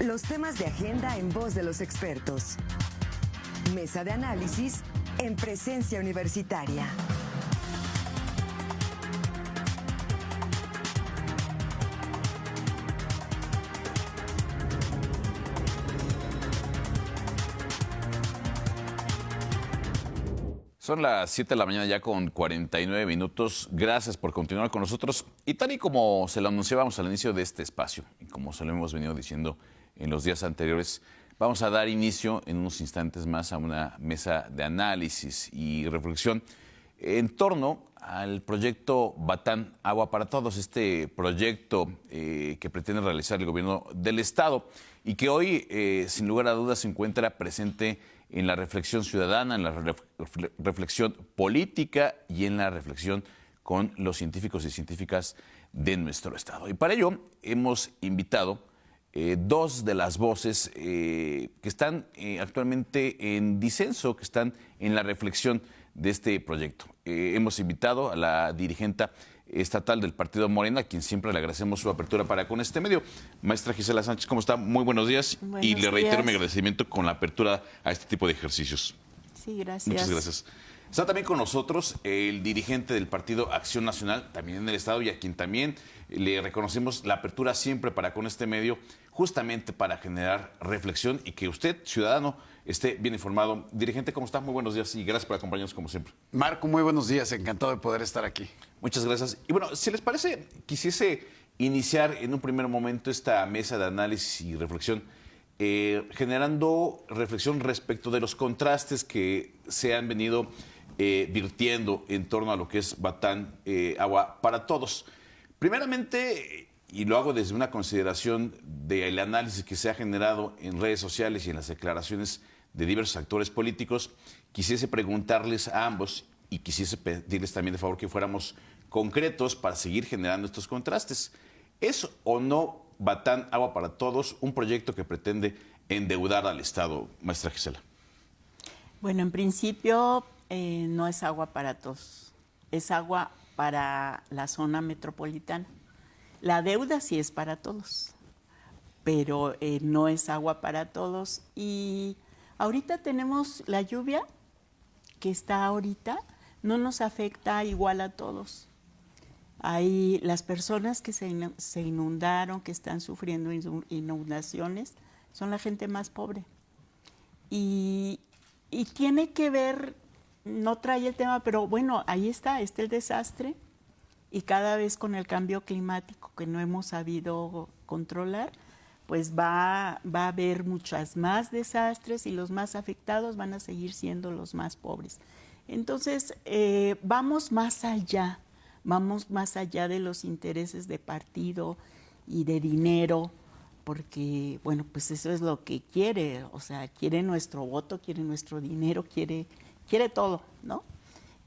Los temas de agenda en voz de los expertos. Mesa de análisis en presencia universitaria. Son las 7 de la mañana ya con 49 minutos. Gracias por continuar con nosotros. Y tal y como se lo anunciábamos al inicio de este espacio, y como se lo hemos venido diciendo en los días anteriores, vamos a dar inicio en unos instantes más a una mesa de análisis y reflexión en torno al proyecto Batán Agua para Todos, este proyecto que pretende realizar el gobierno del Estado y que hoy, sin lugar a dudas, se encuentra presente en la reflexión ciudadana, en la reflexión política y en la reflexión con los científicos y científicas de nuestro Estado. Y para ello hemos invitado dos de las voces que están actualmente en disenso, que están en la reflexión de este proyecto. Hemos invitado a la dirigente estatal del Partido Morena, a quien siempre le agradecemos su apertura para con este medio. Maestra Gisela Sánchez, ¿cómo está? Muy buenos días. Y le reitero mi agradecimiento con la apertura a este tipo de ejercicios. Sí, gracias. Muchas gracias. Está también con nosotros el dirigente del Partido Acción Nacional, también en el Estado, y a quien también le reconocemos la apertura siempre para con este medio, justamente para generar reflexión y que usted, ciudadano, esté bien informado. Dirigente, ¿cómo está? Muy buenos días y gracias por acompañarnos como siempre. Marco, muy buenos días. Encantado de poder estar aquí. Muchas gracias. Y bueno, si les parece, quisiese iniciar en un primer momento esta mesa de análisis y reflexión, generando reflexión respecto de los contrastes que se han venido virtiendo en torno a lo que es Batán Agua para Todos. Primeramente, y lo hago desde una consideración del análisis que se ha generado en redes sociales y en las declaraciones de diversos actores políticos, quisiese preguntarles a ambos y quisiese pedirles también de favor que fuéramos concretos para seguir generando estos contrastes. ¿Es o no Batán Agua para Todos un proyecto que pretende endeudar al Estado, maestra Gisela? Bueno, en principio no es agua para todos, es agua para la zona metropolitana. La deuda sí es para todos, pero no es agua para todos. Y ahorita tenemos la lluvia que está ahorita, no nos afecta igual a todos. Hay las personas que se inundaron, que están sufriendo inundaciones, son la gente más pobre. Y tiene que ver, no trae el tema, pero bueno, ahí está el desastre. Y cada vez con el cambio climático que no hemos sabido controlar, pues va a haber muchos más desastres y los más afectados van a seguir siendo los más pobres. Entonces, vamos más allá de los intereses de partido y de dinero, porque, bueno, pues eso es lo que quiere, o sea, quiere nuestro voto, quiere nuestro dinero, quiere todo, ¿no?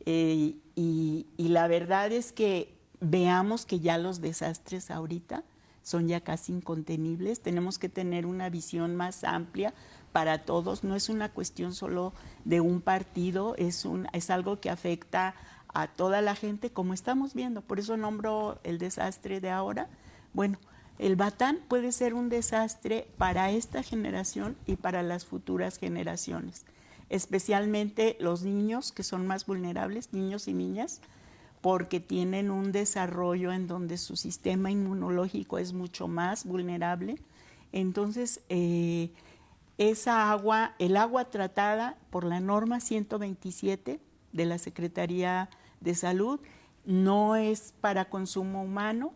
Y la verdad es que veamos que ya los desastres ahorita son ya casi incontenibles. Tenemos que tener una visión más amplia para todos. No es una cuestión solo de un partido, es algo que afecta a toda la gente, como estamos viendo. Por eso nombro el desastre de ahora. Bueno, el Batán puede ser un desastre para esta generación y para las futuras generaciones, especialmente los niños que son más vulnerables, niños y niñas, porque tienen un desarrollo en donde su sistema inmunológico es mucho más vulnerable. Entonces, esa agua, el agua tratada por la norma 127 de la Secretaría de Salud, no es para consumo humano.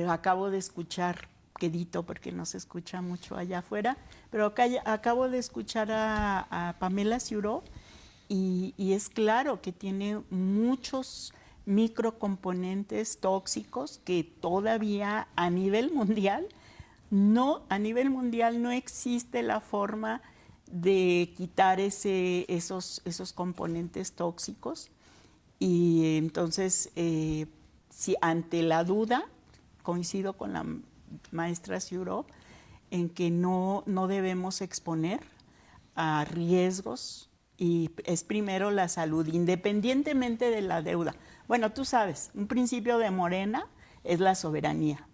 Acabo de escuchar, quedito porque no se escucha mucho allá afuera, pero acabo de escuchar a Pamela Ciuró y es claro que tiene muchos microcomponentes tóxicos que todavía a nivel mundial no existe la forma de quitar esos componentes tóxicos. Y entonces, si ante la duda, coincido con la maestra Ciuró en que no debemos exponer a riesgos, y es primero la salud, independientemente de la deuda. Bueno, tú sabes, un principio de Morena es la soberanía.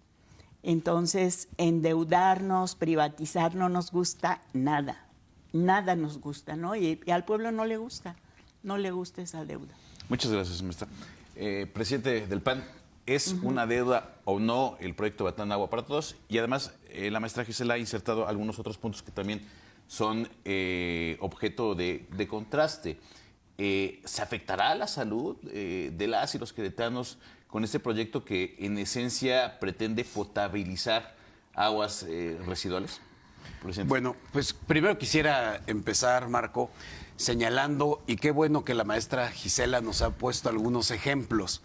Entonces, endeudarnos, privatizar, no nos gusta nada. Nada nos gusta, ¿no? Y al pueblo no le gusta esa deuda. Muchas gracias, maestra. Presidente del PAN, ¿es una deuda o no el proyecto Batán Agua para Todos? Y además, la maestra Gisela ha insertado algunos otros puntos que también son objeto de contraste. ¿Se afectará la salud de las y los queretanos con este proyecto que en esencia pretende potabilizar aguas residuales? Presidente. Bueno, pues primero quisiera empezar, Marco, señalando, y qué bueno que la maestra Gisela nos ha puesto algunos ejemplos.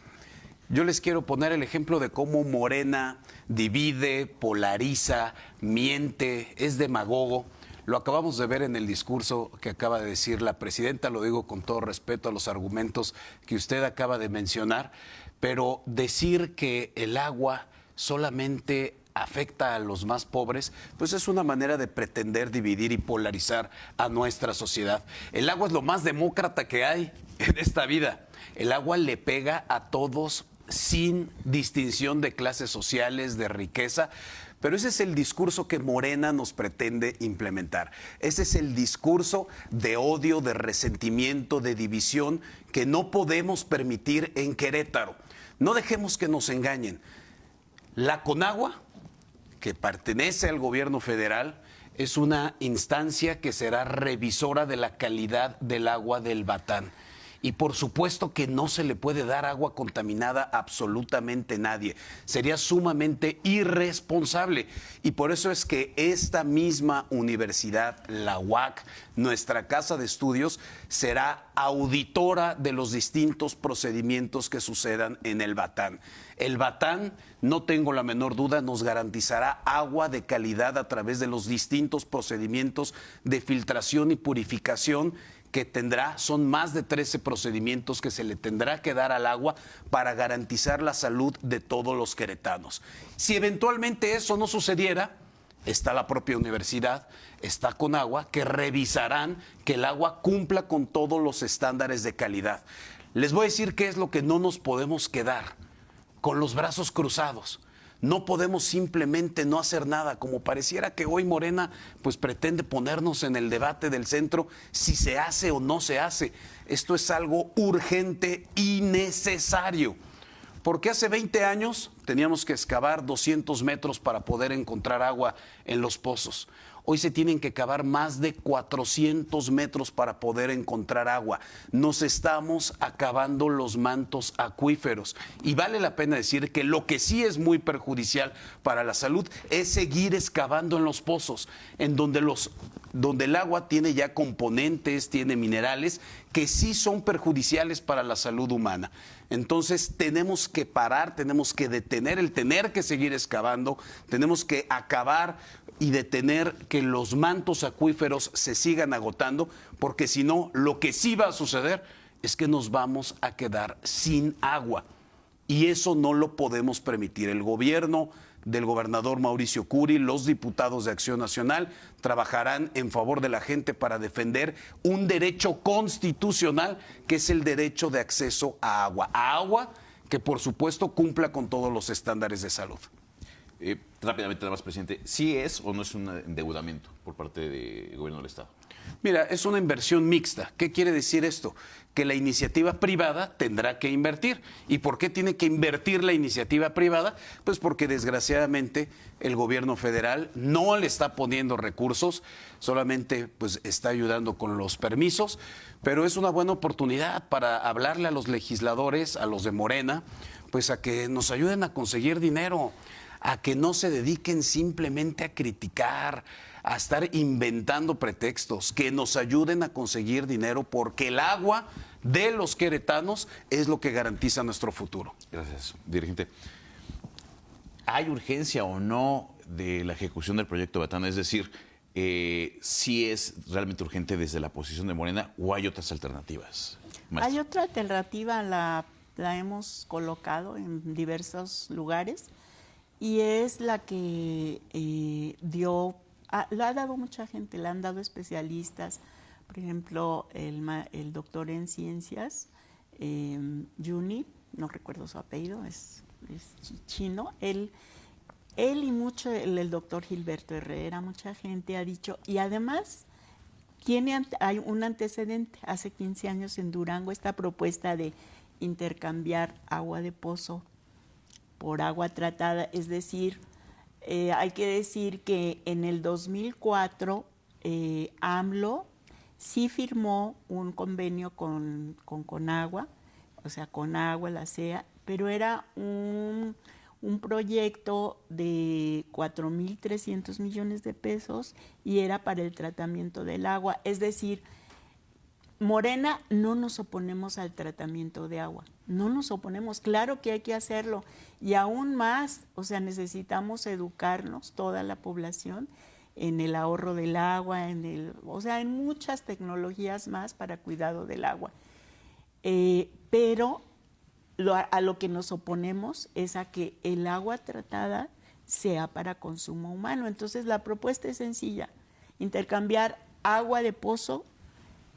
Yo les quiero poner el ejemplo de cómo Morena divide, polariza, miente, es demagogo. Lo acabamos de ver en el discurso que acaba de decir la presidenta, lo digo con todo respeto a los argumentos que usted acaba de mencionar, pero decir que el agua solamente afecta a los más pobres, pues es una manera de pretender dividir y polarizar a nuestra sociedad. El agua es lo más demócrata que hay en esta vida. El agua le pega a todos sin distinción de clases sociales, de riqueza. Pero ese es el discurso que Morena nos pretende implementar. Ese es el discurso de odio, de resentimiento, de división que no podemos permitir en Querétaro. No dejemos que nos engañen. La Conagua, que pertenece al gobierno federal, es una instancia que será revisora de la calidad del agua del Batán. Y por supuesto que no se le puede dar agua contaminada a absolutamente nadie. Sería sumamente irresponsable. Y por eso es que esta misma universidad, la UAC, nuestra casa de estudios, será auditora de los distintos procedimientos que sucedan en el Batán. El Batán, no tengo la menor duda, nos garantizará agua de calidad a través de los distintos procedimientos de filtración y purificación que tendrá. Son más de 13 procedimientos que se le tendrá que dar al agua para garantizar la salud de todos los queretanos. Si eventualmente eso no sucediera, está la propia universidad, está Conagua, que revisarán que el agua cumpla con todos los estándares de calidad. Les voy a decir qué es lo que no nos podemos quedar, con los brazos cruzados. No podemos simplemente no hacer nada, como pareciera que hoy Morena pues pretende ponernos en el debate del centro si se hace o no se hace. Esto es algo urgente y necesario, porque hace 20 años teníamos que excavar 200 metros para poder encontrar agua en los pozos. Hoy se tienen que cavar más de 400 metros para poder encontrar agua. Nos estamos acabando los mantos acuíferos. Y vale la pena decir que lo que sí es muy perjudicial para la salud es seguir excavando en los pozos, en donde el agua tiene ya componentes, tiene minerales que sí son perjudiciales para la salud humana. Entonces tenemos que parar, tenemos que detener el tener que seguir excavando, tenemos que acabar y detener que los mantos acuíferos se sigan agotando, porque si no, lo que sí va a suceder es que nos vamos a quedar sin agua. Y eso no lo podemos permitir. El gobierno del gobernador Mauricio Curi, los diputados de Acción Nacional, trabajarán en favor de la gente para defender un derecho constitucional, que es el derecho de acceso a agua que por supuesto cumpla con todos los estándares de salud. Rápidamente, nada más, presidente, ¿sí es o no es un endeudamiento por parte del gobierno del Estado? Mira, es una inversión mixta. ¿Qué quiere decir esto? Que la iniciativa privada tendrá que invertir. ¿Y por qué tiene que invertir la iniciativa privada? Pues porque desgraciadamente el gobierno federal no le está poniendo recursos, solamente pues está ayudando con los permisos, pero es una buena oportunidad para hablarle a los legisladores, a los de Morena, pues a que nos ayuden a conseguir dinero, a que no se dediquen simplemente a criticar, a estar inventando pretextos, que nos ayuden a conseguir dinero, porque el agua de los queretanos es lo que garantiza nuestro futuro. Gracias, dirigente. ¿Hay urgencia o no de la ejecución del proyecto Batán? Es decir, ¿sí es realmente urgente desde la posición de Morena o hay otras alternativas? Maestra. Hay otra alternativa, la hemos colocado en diversos lugares, y es la que la ha dado mucha gente, la han dado especialistas. Por ejemplo, el doctor en ciencias, Yuni, no recuerdo su apellido, es chino. Él él y mucho, el doctor Gilberto Herrera, mucha gente ha dicho, y además hay un antecedente, hace 15 años en Durango, esta propuesta de intercambiar agua de pozo por agua tratada, es decir, hay que decir que en el 2004 AMLO sí firmó un convenio con Conagua, o sea, Conagua, la CEA, pero era un proyecto de 4.300 millones de pesos y era para el tratamiento del agua. Es decir, Morena no nos oponemos al tratamiento de agua, no nos oponemos, claro que hay que hacerlo y aún más, o sea, necesitamos educarnos toda la población en el ahorro del agua, o sea, en muchas tecnologías más para cuidado del agua. Pero a lo que nos oponemos es a que el agua tratada sea para consumo humano. Entonces la propuesta es sencilla, intercambiar agua de pozo,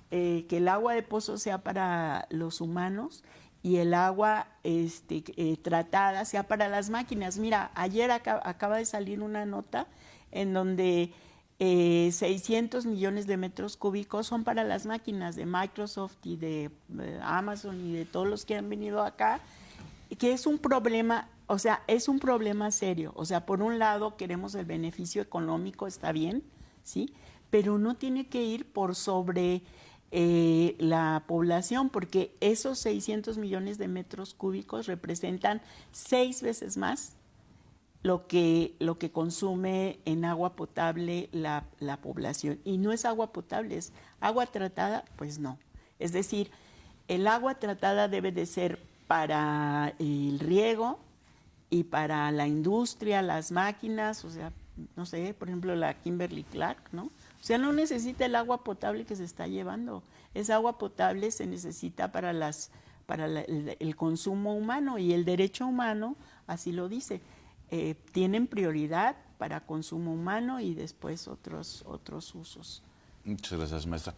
que el agua de pozo sea para los humanos y el agua tratada sea para las máquinas. Mira, ayer acaba de salir una nota en donde 600 millones de metros cúbicos son para las máquinas de Microsoft y de Amazon y de todos los que han venido acá, que es un problema, o sea, es un problema serio. O sea, por un lado queremos el beneficio económico, está bien, ¿sí? Pero no tiene que ir por sobre la población, porque esos 600 millones de metros cúbicos representan 6 veces más lo que consume en agua potable la población. Y no es agua potable, es agua tratada, pues no. Es decir, el agua tratada debe de ser para el riego y para la industria, las máquinas, o sea, no sé, por ejemplo, la Kimberly Clark, ¿no? O sea, no necesita el agua potable que se está llevando. Esa agua potable se necesita para el consumo humano y el derecho humano así lo dice. Tienen prioridad para consumo humano y después otros usos. Muchas gracias, maestra.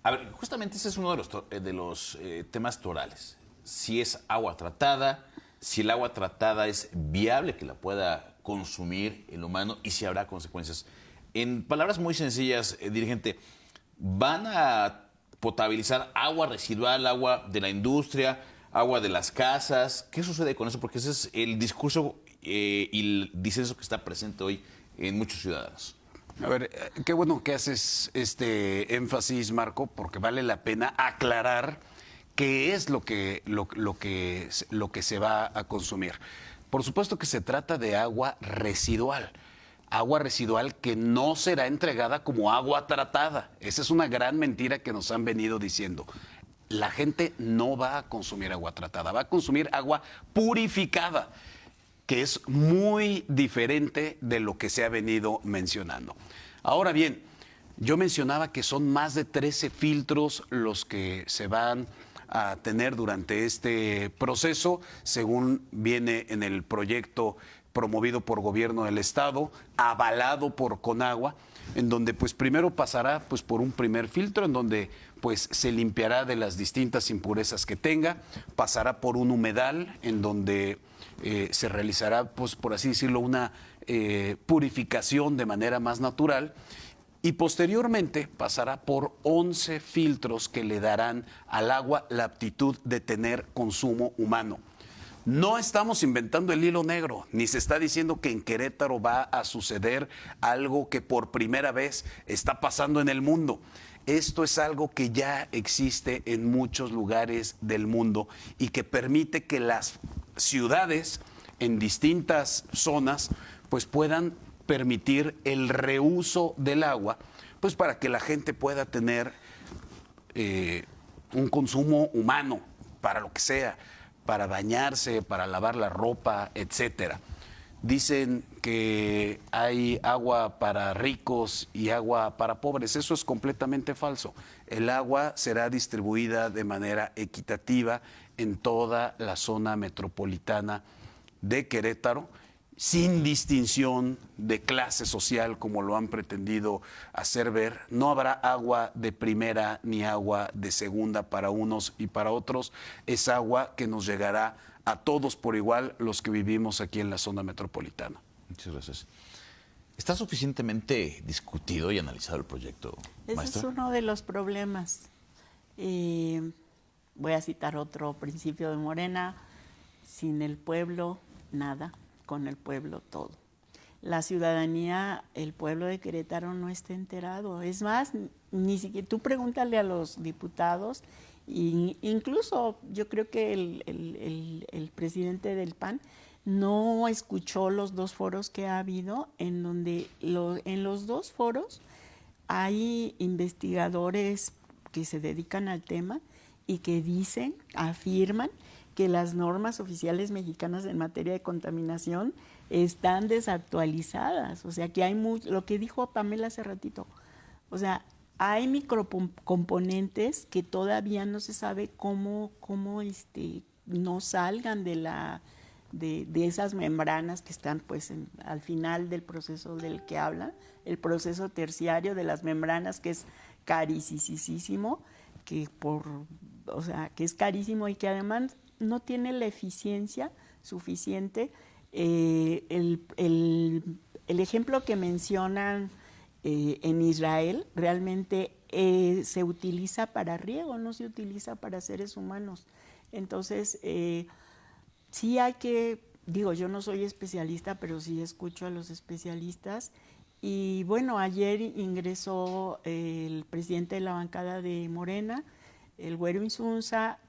A ver, justamente ese es uno de los temas torales. Si es agua tratada, si el agua tratada es viable que la pueda consumir el humano y si habrá consecuencias. En palabras muy sencillas, dirigente, ¿van a potabilizar agua residual, agua de la industria, agua de las casas? ¿Qué sucede con eso? Porque ese es el discurso y el disenso que está presente hoy en muchos ciudadanos. A ver, qué bueno que haces este énfasis, Marco, porque vale la pena aclarar qué es lo que se va a consumir. Por supuesto que se trata de agua residual que no será entregada como agua tratada. Esa es una gran mentira que nos han venido diciendo. La gente no va a consumir agua tratada, va a consumir agua purificada, que es muy diferente de lo que se ha venido mencionando. Ahora bien, yo mencionaba que son más de 13 filtros los que se van a tener durante este proceso, según viene en el proyecto promovido por Gobierno del Estado, avalado por Conagua, en donde pues primero pasará pues por un primer filtro, en donde pues se limpiará de las distintas impurezas que tenga, pasará por un humedal, en donde se realizará, pues por así decirlo, una purificación de manera más natural, y posteriormente pasará por 11 filtros que le darán al agua la aptitud de tener consumo humano. No estamos inventando el hilo negro, ni se está diciendo que en Querétaro va a suceder algo que por primera vez está pasando en el mundo. Esto es algo que ya existe en muchos lugares del mundo y que permite que las ciudades en distintas zonas pues puedan permitir el reuso del agua, pues para que la gente pueda tener un consumo humano para lo que sea, para bañarse, para lavar la ropa, etcétera. Dicen que hay agua para ricos y agua para pobres. Eso es completamente falso. El agua será distribuida de manera equitativa en toda la zona metropolitana de Querétaro, sin distinción de clase social como lo han pretendido hacer ver. No habrá agua de primera ni agua de segunda para unos y para otros. Es agua que nos llegará a todos por igual los que vivimos aquí en la zona metropolitana. Muchas gracias. ¿Está suficientemente discutido y analizado el proyecto, Ese maestra? es uno de los problemas. Voy a citar otro principio de Morena: sin el pueblo, nada; con el pueblo, todo. La ciudadanía, el pueblo de Querétaro no está enterado. Es más, ni siquiera tú pregúntale a los diputados, incluso yo creo que el presidente del PAN no escuchó los 2 foros que ha habido, en donde en los 2 foros hay investigadores que se dedican al tema y que afirman que las normas oficiales mexicanas en materia de contaminación están desactualizadas. O sea, que hay lo que dijo Pamela hace ratito. O sea, hay microcomponentes que todavía no se sabe cómo no salgan de esas membranas que están pues al final del proceso del que hablan, el proceso terciario de las membranas, que es carísimo, que es carísimo y que además no tiene la eficiencia suficiente. El ejemplo que mencionan en Israel realmente se utiliza para riego, no se utiliza para seres humanos. Entonces, sí hay que, yo no soy especialista, pero sí escucho a los especialistas. Y bueno, ayer ingresó el presidente de la bancada de Morena, el Güero Insunza,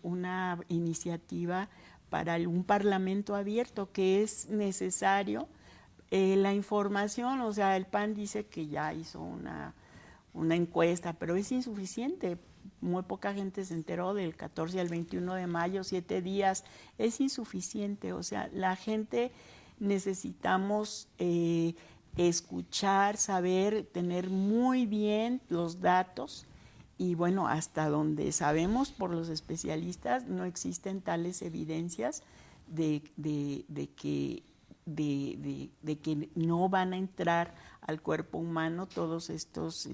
una iniciativa para un parlamento abierto, que es necesario la información. O sea, el PAN dice que ya hizo una encuesta, pero es insuficiente. Muy poca gente se enteró del 14 al 21 de mayo, 7 días. Es insuficiente. O sea, la gente necesitamos escuchar, saber, tener muy bien los datos. Y bueno, hasta donde sabemos por los especialistas, no existen tales evidencias de que no van a entrar al cuerpo humano todos estos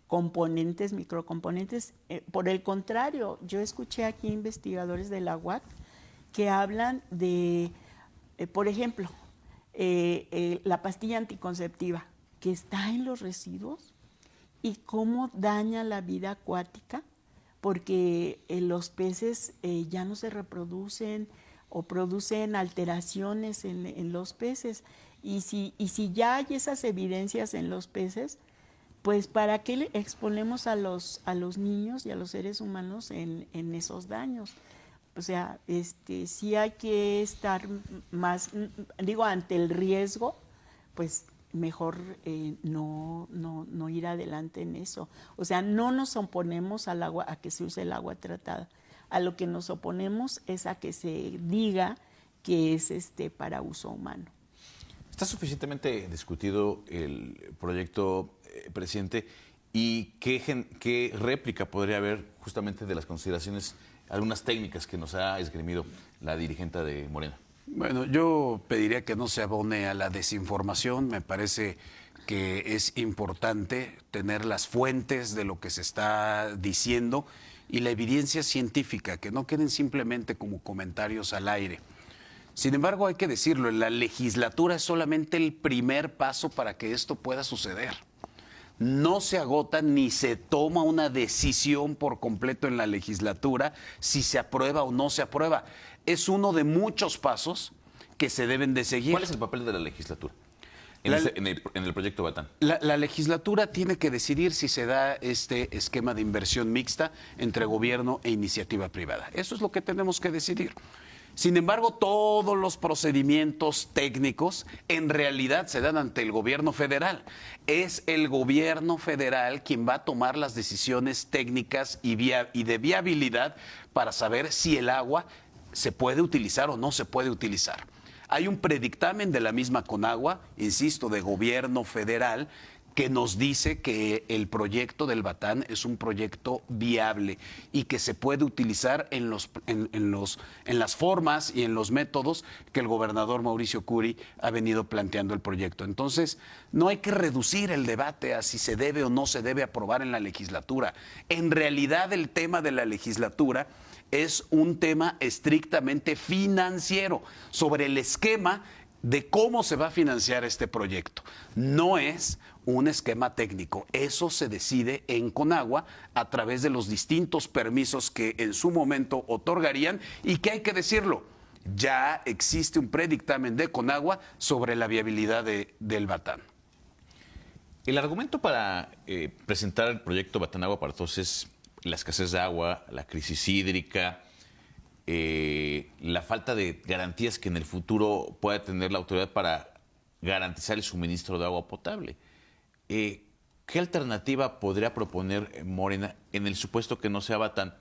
componentes, microcomponentes. Por el contrario, yo escuché aquí investigadores de la UAC que hablan de, por ejemplo, la pastilla anticonceptiva que está en los residuos y cómo daña la vida acuática, porque los peces ya no se reproducen o producen alteraciones en los peces. Y si ya hay esas evidencias en los peces, pues ¿para qué le exponemos a los niños y a los seres humanos en esos daños? O sea, sí hay que estar más, ante el riesgo, pues mejor no ir adelante en eso. O sea, no nos oponemos al agua, a que se use el agua tratada. A lo que nos oponemos es a que se diga que es para uso humano. ¿Está suficientemente discutido el proyecto, presidente? ¿Y qué réplica podría haber justamente de las consideraciones, algunas técnicas que nos ha esgrimido la dirigente de Morena? Bueno, yo pediría que no se abone a la desinformación. Me parece que es importante tener las fuentes de lo que se está diciendo y la evidencia científica, que no queden simplemente como comentarios al aire. Sin embargo, hay que decirlo, la legislatura es solamente el primer paso para que esto pueda suceder. No se agota ni se toma una decisión por completo en la legislatura si se aprueba o no se aprueba. Es uno de muchos pasos que se deben de seguir. ¿Cuál es el papel de la legislatura en el proyecto Batán? La legislatura tiene que decidir si se da este esquema de inversión mixta entre gobierno e iniciativa privada. Eso es lo que tenemos que decidir. Sin embargo, todos los procedimientos técnicos en realidad se dan ante el gobierno federal. Es el gobierno federal quien va a tomar las decisiones técnicas y de viabilidad para saber si el agua se puede utilizar o no se puede utilizar. Hay un predictamen de la misma Conagua, insisto, de gobierno federal, que nos dice que el proyecto del Batán es un proyecto viable y que se puede utilizar en las formas y en los métodos que el gobernador Mauricio Curi ha venido planteando el proyecto. Entonces, no hay que reducir el debate a si se debe o no se debe aprobar en la legislatura. En realidad, el tema de la legislatura es un tema estrictamente financiero sobre el esquema de cómo se va a financiar este proyecto. No es un esquema técnico, eso se decide en Conagua a través de los distintos permisos que en su momento otorgarían y que hay que decirlo, ya existe un predictamen de Conagua sobre la viabilidad del Batán. El argumento para presentar el proyecto Batán Agua para Todos es la escasez de agua, la crisis hídrica, la falta de garantías que en el futuro pueda tener la autoridad para garantizar el suministro de agua potable. ¿Qué alternativa podría proponer Morena en el supuesto que no sea Batán?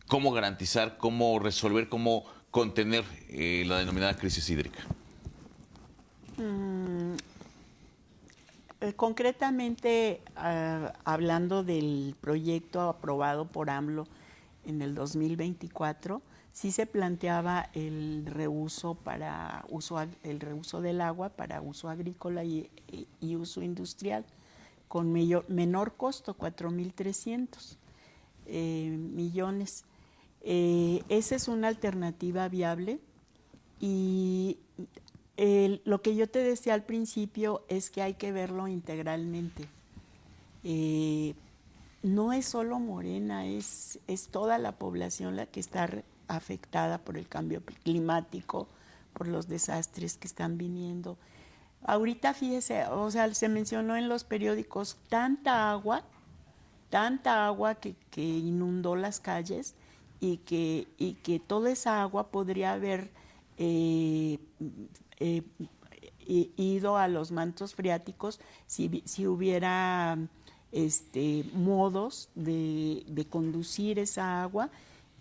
¿Cómo garantizar, cómo resolver, cómo contener la denominada crisis hídrica? Concretamente, hablando del proyecto aprobado por AMLO en el 2024, sí se planteaba el reuso del agua para uso agrícola y uso industrial con menor costo, 4.300 millones. Esa es una alternativa viable y lo que yo te decía al principio es que hay que verlo integralmente. No es solo Morena, es toda la población la que está afectada por el cambio climático, por los desastres que están viniendo. Ahorita fíjese, o sea, se mencionó en los periódicos tanta agua que inundó las calles y que toda esa agua podría haber ido a los mantos freáticos si hubiera modos de conducir esa agua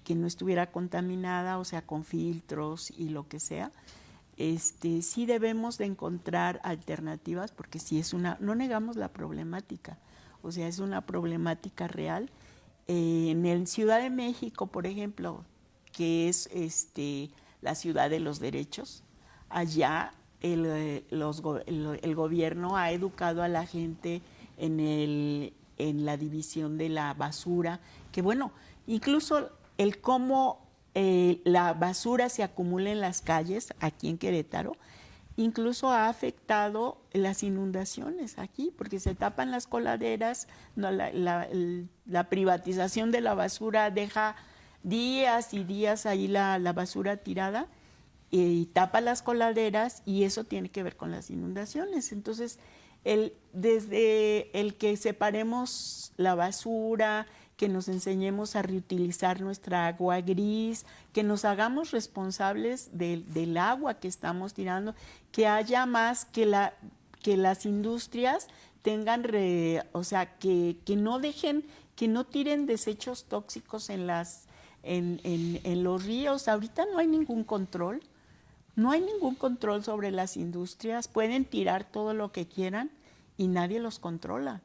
que no estuviera contaminada, o sea, con filtros y lo que sea. Sí debemos de encontrar alternativas porque sí no negamos la problemática, o sea, es una problemática real. En el Ciudad de México, por ejemplo, que es la ciudad de los derechos, allá el gobierno ha educado a la gente en la división de la basura, que bueno, incluso el cómo la basura se acumula en las calles aquí en Querétaro, incluso ha afectado las inundaciones aquí, porque se tapan las coladeras, no, la privatización de la basura deja días y días ahí la basura tirada y tapa las coladeras y eso tiene que ver con las inundaciones. Entonces, desde el que separemos la basura, que nos enseñemos a reutilizar nuestra agua gris, que nos hagamos responsables del agua que estamos tirando, que haya más que las industrias tengan, o sea, que no dejen, que no tiren desechos tóxicos en los ríos. Ahorita no hay ningún control. No hay ningún control sobre las industrias, pueden tirar todo lo que quieran y nadie los controla.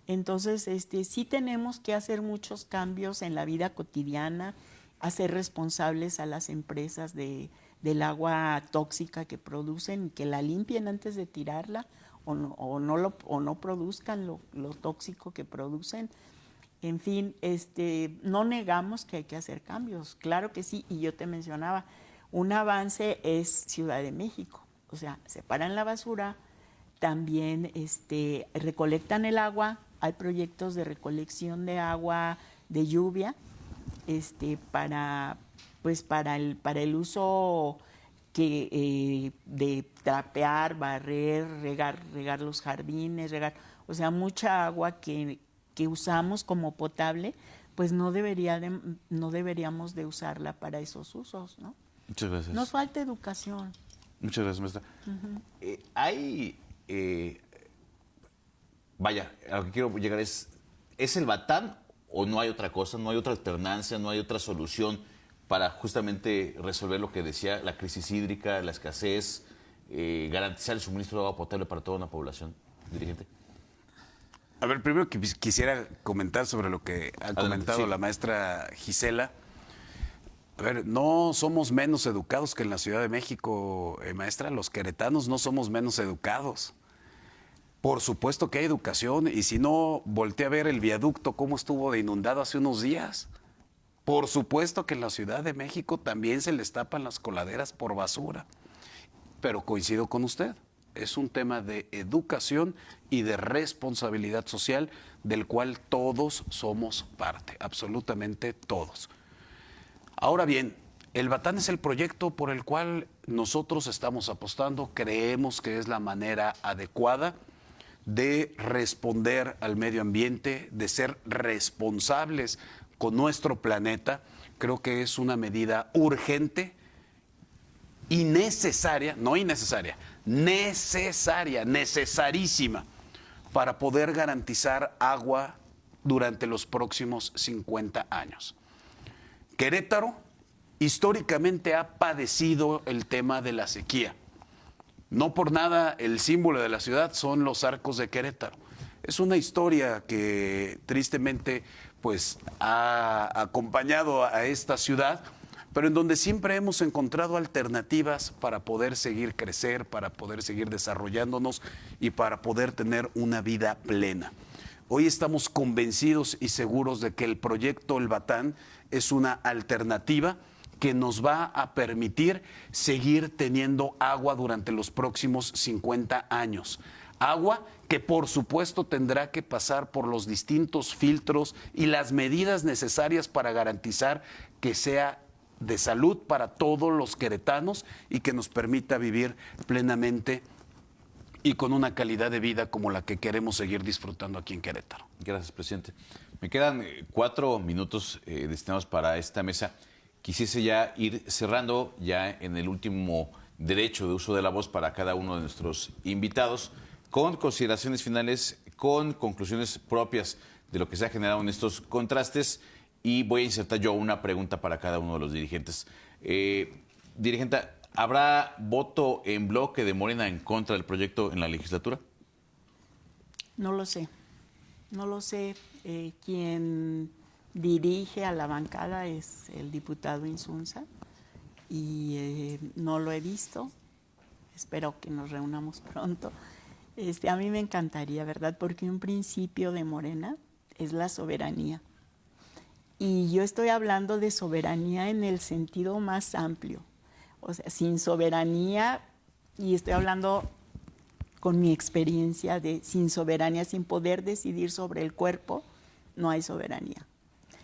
Entonces, sí tenemos que hacer muchos cambios en la vida cotidiana, hacer responsables a las empresas del agua tóxica que producen y que la limpien antes de tirarla o no produzcan lo tóxico que producen. En fin, no negamos que hay que hacer cambios, claro que sí, y yo te mencionaba, un avance es Ciudad de México, o sea, separan la basura, también recolectan el agua, hay proyectos de recolección de agua de lluvia, para el uso de trapear, barrer, regar los jardines, o sea, mucha agua que usamos como potable, pues no deberíamos de usarla para esos usos, ¿no? Muchas gracias. Nos falta educación. Muchas gracias, maestra. Vaya, a lo que quiero llegar ¿es el Batán o no hay otra cosa, no hay otra alternancia, no hay otra solución para justamente resolver lo que decía, la crisis hídrica, la escasez, garantizar el suministro de agua potable para toda una población? Dirigente. A ver, primero quisiera comentar sobre lo que ha comentado sí. la maestra Gisela. A ver, no somos menos educados que en la Ciudad de México, maestra. Los queretanos no somos menos educados. Por supuesto que hay educación, y si no, volteé a ver el viaducto, cómo estuvo de inundado hace unos días. Por supuesto que en la Ciudad de México también se les tapan las coladeras por basura. pero coincido con usted. Es un tema de educación y de responsabilidad social del cual todos somos parte, absolutamente todos. Ahora bien, el Batán es el proyecto por el cual nosotros estamos apostando, creemos que es la manera adecuada de responder al medio ambiente, de ser responsables con nuestro planeta. Creo que es una medida urgente y necesaria, no innecesaria, necesaria, necesarísima para poder garantizar agua durante los próximos 50 años. Querétaro históricamente ha padecido el tema de la sequía. No por nada el símbolo de la ciudad son los arcos de Querétaro. Es una historia que tristemente pues ha acompañado a esta ciudad, pero en donde siempre hemos encontrado alternativas para poder seguir crecer, para poder seguir desarrollándonos y para poder tener una vida plena. Hoy estamos convencidos y seguros de que el proyecto El Batán es una alternativa que nos va a permitir seguir teniendo agua durante los próximos 50 años. Agua que por supuesto tendrá que pasar por los distintos filtros y las medidas necesarias para garantizar que sea de salud para todos los queretanos y que nos permita vivir plenamente y con una calidad de vida como la que queremos seguir disfrutando aquí en Querétaro. Gracias, presidente. Me quedan 4 minutos destinados para esta mesa. Quisiese ya ir cerrando ya en el último derecho de uso de la voz para cada uno de nuestros invitados, con consideraciones finales, con conclusiones propias de lo que se ha generado en estos contrastes, y voy a insertar yo una pregunta para cada uno de los dirigentes. Dirigenta, ¿habrá voto en bloque de Morena en contra del proyecto en la legislatura? No lo sé. No lo sé. Quien dirige a la bancada es el diputado Insunza y no lo he visto. Espero que nos reunamos pronto. A mí me encantaría, ¿verdad? Porque un principio de Morena es la soberanía. Y yo estoy hablando de soberanía en el sentido más amplio. O sea, sin soberanía, y estoy hablando con mi experiencia de sin soberanía, sin poder decidir sobre el cuerpo, no hay soberanía.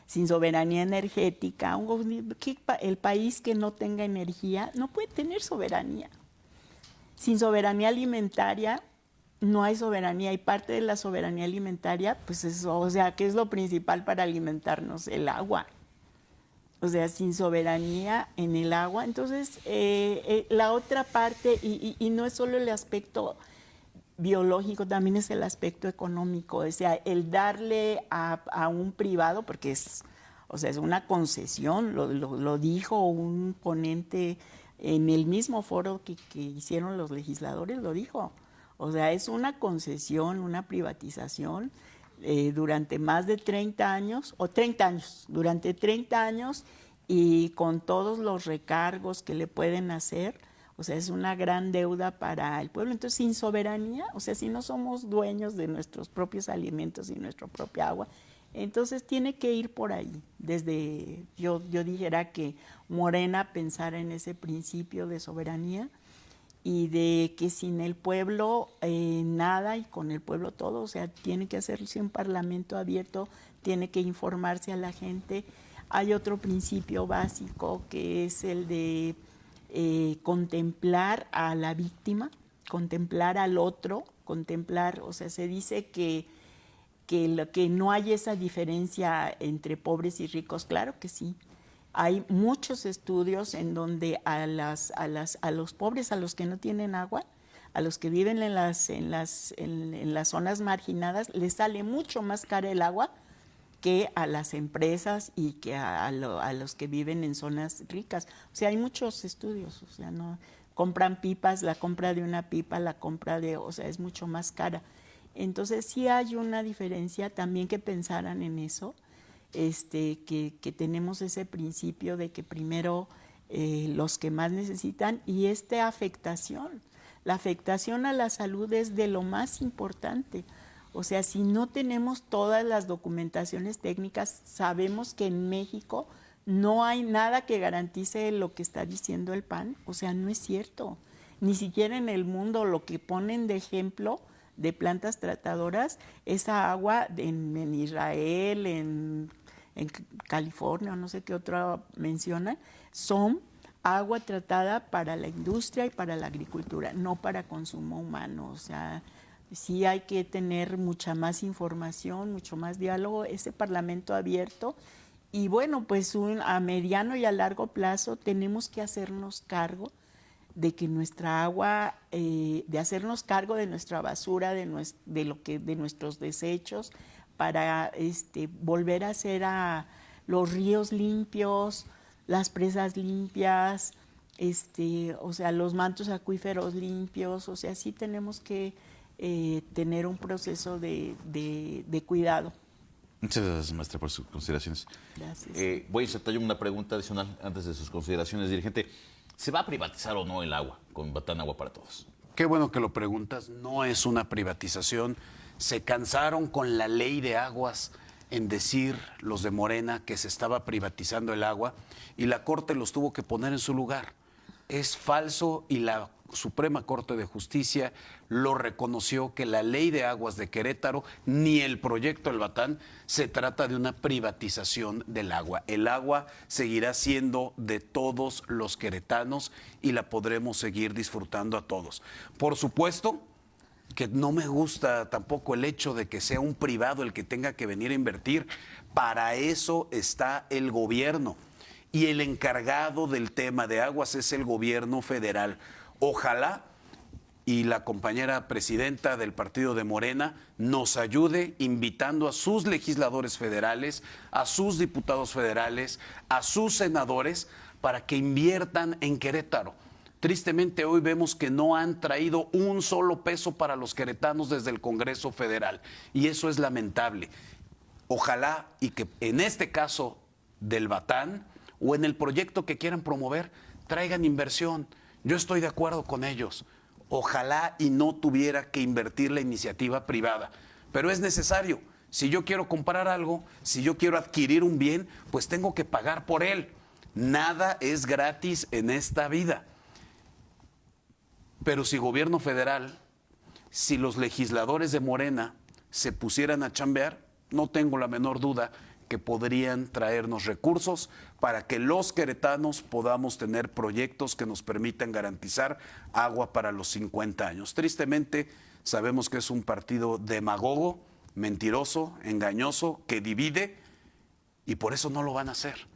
Sin soberanía energética, el país que no tenga energía no puede tener soberanía. Sin soberanía alimentaria, no hay soberanía, y parte de la soberanía alimentaria, pues eso, o sea, ¿qué es lo principal para alimentarnos? El agua. O sea, sin soberanía en el agua. Entonces, la otra parte, y no es solo el aspecto biológico, también es el aspecto económico. O sea, el darle a un privado, porque es una concesión, lo dijo un ponente en el mismo foro que hicieron los legisladores, lo dijo. O sea, es una concesión, una privatización durante más de 30 años, durante 30 años y con todos los recargos que le pueden hacer. O sea, es una gran deuda para el pueblo. Entonces, sin soberanía, o sea, si no somos dueños de nuestros propios alimentos y nuestra propia agua, entonces tiene que ir por ahí. Desde, yo dijera que Morena pensara en ese principio de soberanía y de que sin el pueblo nada y con el pueblo todo. O sea, tiene que hacerse un parlamento abierto, tiene que informarse a la gente. Hay otro principio básico que es el de contemplar a la víctima, contemplar al otro, contemplar, o sea, se dice que no hay esa diferencia entre pobres y ricos. Claro que sí. Hay muchos estudios en donde a los pobres, a los que no tienen agua, a los que viven en las zonas marginadas, les sale mucho más cara el agua que a las empresas y que a los que viven en zonas ricas. O sea, hay muchos estudios, o sea, no compran pipas, la compra de una pipa, o sea, es mucho más cara. Entonces, sí hay una diferencia, también que pensaran en eso, que tenemos ese principio de que primero los que más necesitan, y la afectación a la salud es de lo más importante. O sea, si no tenemos todas las documentaciones técnicas, sabemos que en México no hay nada que garantice lo que está diciendo el PAN. O sea, no es cierto. Ni siquiera en el mundo lo que ponen de ejemplo de plantas tratadoras, esa agua en Israel, en California, no sé qué otra mencionan, son agua tratada para la industria y para la agricultura, no para consumo humano. O sea, sí hay que tener mucha más información, mucho más diálogo, ese Parlamento abierto. Y bueno, pues a mediano y a largo plazo tenemos que hacernos cargo de que nuestra agua, de hacernos cargo de nuestra basura, de nuestros desechos, para volver a hacer a los ríos limpios, las presas limpias, o sea, los mantos acuíferos limpios. O sea, sí tenemos que tener un proceso de cuidado. Muchas gracias, maestra, por sus consideraciones. Gracias. Voy a insertar yo una pregunta adicional antes de sus consideraciones, dirigente. ¿Se va a privatizar o no el agua con Batán Agua para Todos? Qué bueno que lo preguntas. No es una privatización. Se cansaron con la ley de aguas en decir los de Morena que se estaba privatizando el agua y la Corte los tuvo que poner en su lugar. Es falso y la Suprema Corte de Justicia lo reconoció que la ley de aguas de Querétaro ni el proyecto del Batán se trata de una privatización del agua. El agua seguirá siendo de todos los queretanos y la podremos seguir disfrutando a todos. Por supuesto que no me gusta tampoco el hecho de que sea un privado el que tenga que venir a invertir. Para eso está el gobierno y el encargado del tema de aguas es el gobierno federal. Ojalá y la compañera presidenta del partido de Morena nos ayude invitando a sus legisladores federales, a sus diputados federales, a sus senadores para que inviertan en Querétaro. Tristemente hoy vemos que no han traído un solo peso para los queretanos desde el Congreso Federal y eso es lamentable. Ojalá y que en este caso del Batán o en el proyecto que quieran promover traigan inversión. Yo estoy de acuerdo con ellos. Ojalá y no tuviera que invertir la iniciativa privada, pero es necesario. Si yo quiero comprar algo, si yo quiero adquirir un bien, pues tengo que pagar por él. Nada es gratis en esta vida. Pero si gobierno federal, si los legisladores de Morena se pusieran a chambear, no tengo la menor duda que podrían traernos recursos para que los queretanos podamos tener proyectos que nos permitan garantizar agua para los 50 años. Tristemente, sabemos que es un partido demagogo, mentiroso, engañoso, que divide y por eso no lo van a hacer.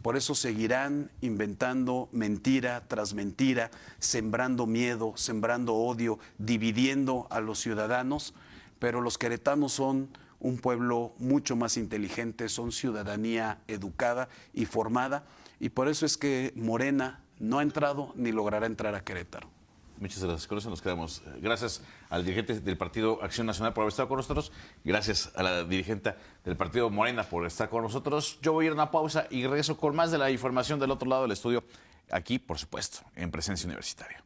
Por eso seguirán inventando mentira tras mentira, sembrando miedo, sembrando odio, dividiendo a los ciudadanos, pero los queretanos son un pueblo mucho más inteligente, son ciudadanía educada y formada, y por eso es que Morena no ha entrado ni logrará entrar a Querétaro. Muchas gracias. Con eso nos quedamos. Gracias al dirigente del Partido Acción Nacional por haber estado con nosotros. Gracias a la dirigente del Partido Morena por estar con nosotros. Yo voy a ir a una pausa y regreso con más de la información del otro lado del estudio, aquí, por supuesto, en Presencia Universitaria.